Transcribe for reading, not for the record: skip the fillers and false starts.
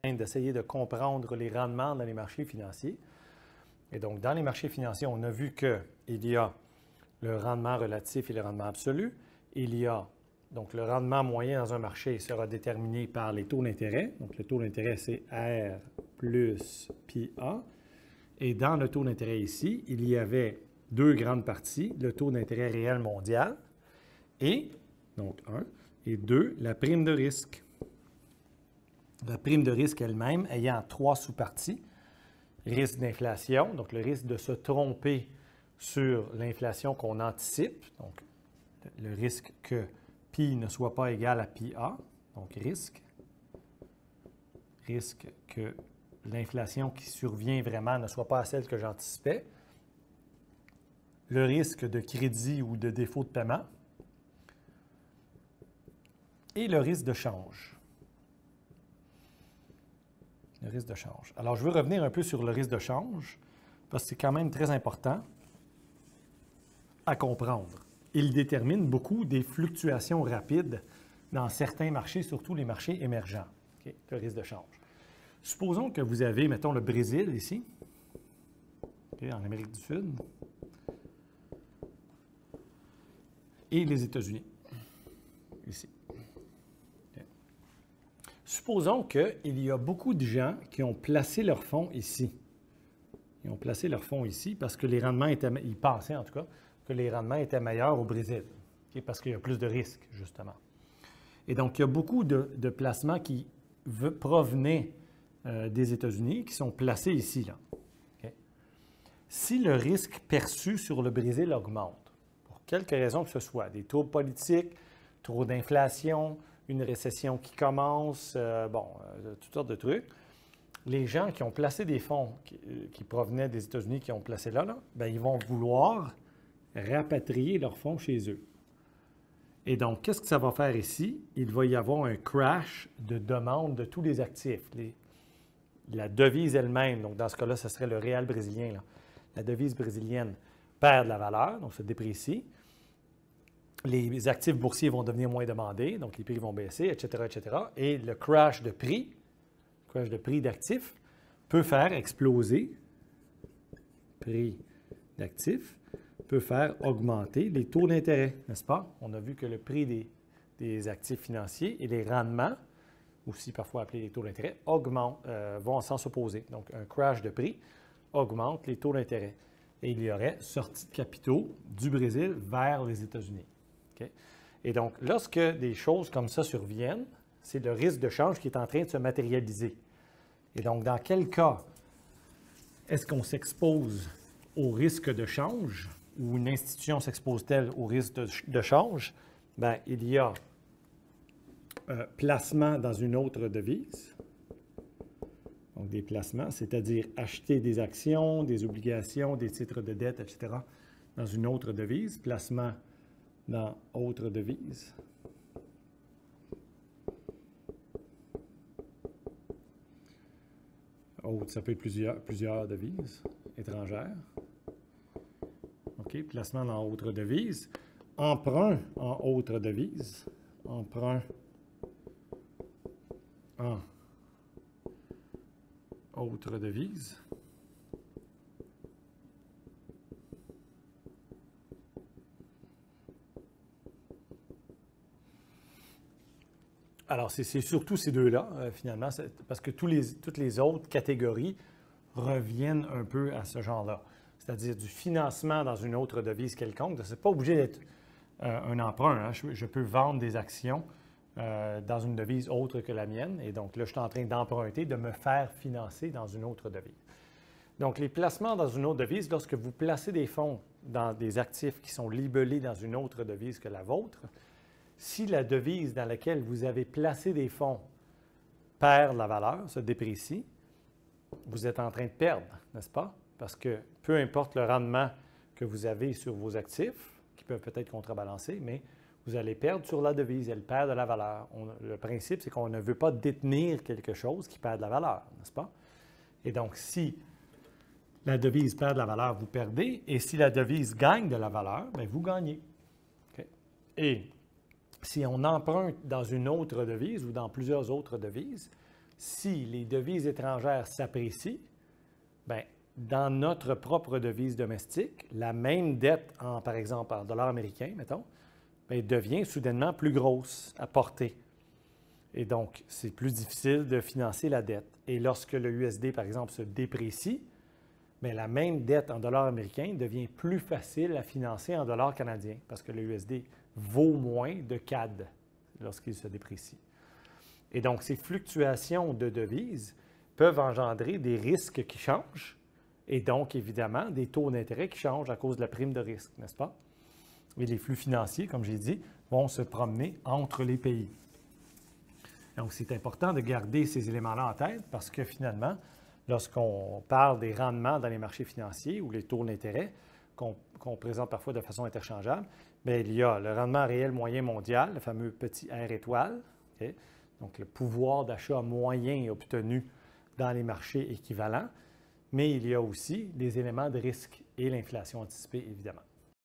d'essayer de comprendre les rendements dans les marchés financiers. Et donc, dans les marchés financiers, on a vu qu'il y a le rendement relatif et le rendement absolu. Il y a, donc, le rendement moyen dans un marché sera déterminé par les taux d'intérêt. Donc, le taux d'intérêt, c'est R plus pi A. Et dans le taux d'intérêt ici, il y avait deux grandes parties, le taux d'intérêt réel mondial et, donc 1, et 2, la prime de risque. La prime de risque elle-même ayant trois sous-parties. Risque d'inflation, donc le risque de se tromper sur l'inflation qu'on anticipe, donc le risque que pi ne soit pas égal à pi A, donc risque que l'inflation qui survient vraiment ne soit pas celle que j'anticipais, le risque de crédit ou de défaut de paiement et le risque de change. Le risque de change. Alors, je veux revenir un peu sur le risque de change parce que c'est quand même très important à comprendre. Il détermine beaucoup des fluctuations rapides dans certains marchés, surtout les marchés émergents, okay, le risque de change. Supposons que vous avez, mettons, le Brésil ici, okay, en Amérique du Sud, et les États-Unis, ici. Okay. Supposons qu'il y a beaucoup de gens qui ont placé leurs fonds ici. Ils ont placé leurs fonds ici parce que les rendements étaient, ils pensaient en tout cas, que les rendements étaient meilleurs au Brésil, okay, parce qu'il y a plus de risques, justement. Et donc, il y a beaucoup de placements qui provenaient des États-Unis qui sont placés ici. Là. Okay. Si le risque perçu sur le Brésil augmente, pour quelque raison que ce soit, des troubles politiques, trop d'inflation, une récession qui commence, toutes sortes de trucs, les gens qui ont placé des fonds qui provenaient des États-Unis, qui ont placé là, bien, ils vont vouloir rapatrier leurs fonds chez eux. Et donc, qu'est-ce que ça va faire ici? Il va y avoir un crash de demande de tous les actifs. La devise elle-même, donc dans ce cas-là, ce serait le réal brésilien. Là. La devise brésilienne perd de la valeur, donc se déprécie. Les actifs boursiers vont devenir moins demandés, donc les prix vont baisser, etc., etc. Et le crash de prix d'actifs, peut faire exploser, prix d'actifs, peut faire augmenter les taux d'intérêt, n'est-ce pas? On a vu que le prix des actifs financiers et les rendements, aussi parfois appelés les taux d'intérêt, vont s'en opposer. Donc, un crash de prix augmente les taux d'intérêt. Et il y aurait sortie de capitaux du Brésil vers les États-Unis. Okay? Et donc, lorsque des choses comme ça surviennent, c'est le risque de change qui est en train de se matérialiser. Et donc, dans quel cas est-ce qu'on s'expose au risque de change ou une institution s'expose-t-elle au risque de change? Bien, il y a placement dans une autre devise. Donc, des placements, c'est-à-dire acheter des actions, des obligations, des titres de dette, etc., dans une autre devise. Placement dans autre devise. Autre, ça peut être plusieurs devises étrangères. OK, placement dans autre devise. Emprunt en autre devise. Emprunt en autre devise. Alors, c'est surtout ces deux-là, finalement, parce que toutes les autres catégories reviennent un peu à ce genre-là. C'est-à-dire du financement dans une autre devise quelconque. Ce n'est pas obligé d'être un emprunt. Hein. Je peux vendre des actions dans une devise autre que la mienne. Et donc là, je suis en train d'emprunter, de me faire financer dans une autre devise. Donc, les placements dans une autre devise, lorsque vous placez des fonds dans des actifs qui sont libellés dans une autre devise que la vôtre, si la devise dans laquelle vous avez placé des fonds perd la valeur, se déprécie, vous êtes en train de perdre, n'est-ce pas? Parce que peu importe le rendement que vous avez sur vos actifs, qui peuvent peut-être contrebalancer, mais vous allez perdre sur la devise, elle perd de la valeur. Le principe, c'est qu'on ne veut pas détenir quelque chose qui perd de la valeur, n'est-ce pas? Et donc, si la devise perd de la valeur, vous perdez, et si la devise gagne de la valeur, bien, vous gagnez. Okay? Et si on emprunte dans une autre devise ou dans plusieurs autres devises, si les devises étrangères s'apprécient, bien, dans notre propre devise domestique, la même dette, par exemple en dollars américains, mettons, bien, devient soudainement plus grosse à porter. Et donc, c'est plus difficile de financer la dette. Et lorsque le USD, par exemple, se déprécie, bien, la même dette en dollars américains devient plus facile à financer en dollars canadiens parce que le USD vaut moins de CAD lorsqu'il se déprécie. Et donc, ces fluctuations de devises peuvent engendrer des risques qui changent et donc, évidemment, des taux d'intérêt qui changent à cause de la prime de risque, n'est-ce pas? Et les flux financiers, comme j'ai dit, vont se promener entre les pays. Donc, c'est important de garder ces éléments-là en tête parce que finalement, lorsqu'on parle des rendements dans les marchés financiers ou les taux d'intérêt qu'on présente parfois de façon interchangeable, bien, il y a le rendement réel moyen mondial, le fameux petit R étoile, okay? Donc le pouvoir d'achat moyen obtenu dans les marchés équivalents, mais il y a aussi des éléments de risque et l'inflation anticipée, évidemment.